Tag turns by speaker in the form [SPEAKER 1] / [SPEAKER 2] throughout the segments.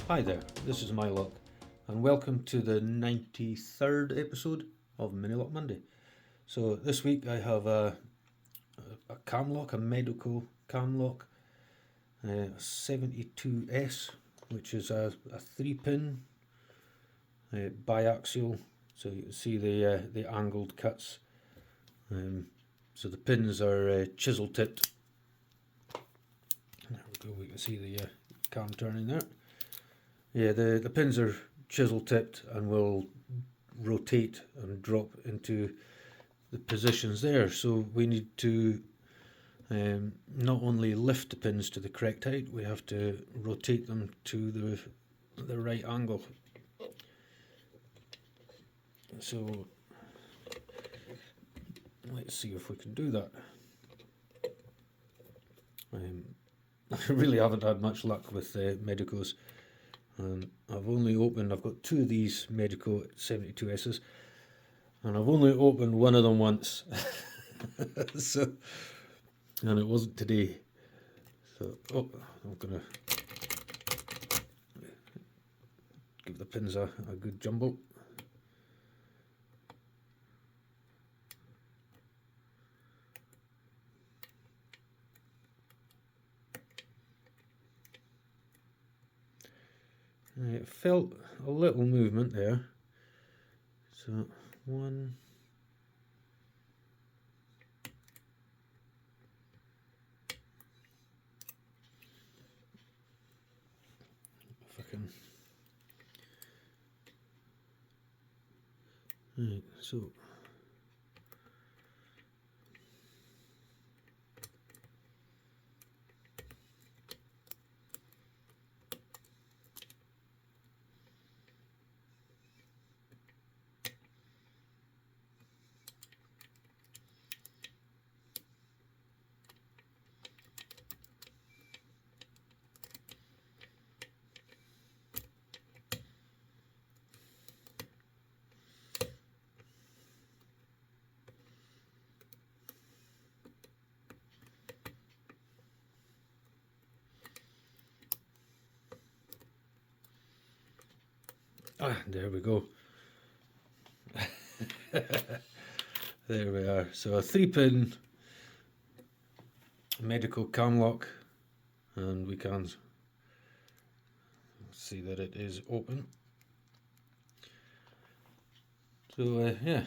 [SPEAKER 1] Hi there, this is my lock, and welcome to the 93rd episode of Minilock Monday. So this week I have a cam lock, a Medeco cam lock, 72S, which is a 3-pin bi-axial. So you can see the angled cuts. So the pins are chisel tipped. There we go. We can see the cam turning there. Yeah, the pins are chisel tipped and will rotate and drop into the positions there. So we need to not only lift the pins to the correct height, we have to rotate them to the right angle. So let's see if we can do that. I really haven't had much luck with Medecos. I've got two of these Medeco 72Ss, and I've only opened one of them once. And it wasn't today. So, I'm gonna give the pins a good jumble. It felt a little movement there. So one, if I can. Right, so there we go. There we are. So a 3-pin Medeco cam lock, and we can see that it is open. So yeah,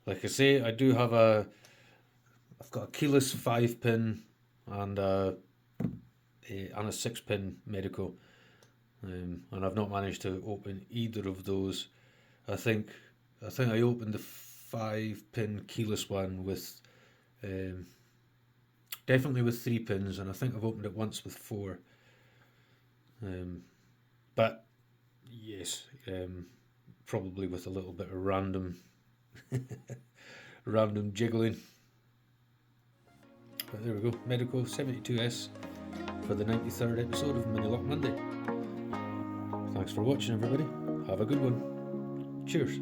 [SPEAKER 1] like I say, I've got a keyless 5-pin and a 6-pin Medeco. And I've not managed to open either of those. I think I opened the 5-pin keyless one with definitely with 3 pins, and I think I've opened it once with 4. But yes, probably with a little bit of random jiggling. But there we go, Medeco 72S for the 93rd episode of Minilock Monday. Thanks for watching, everybody. Have a good one. Cheers.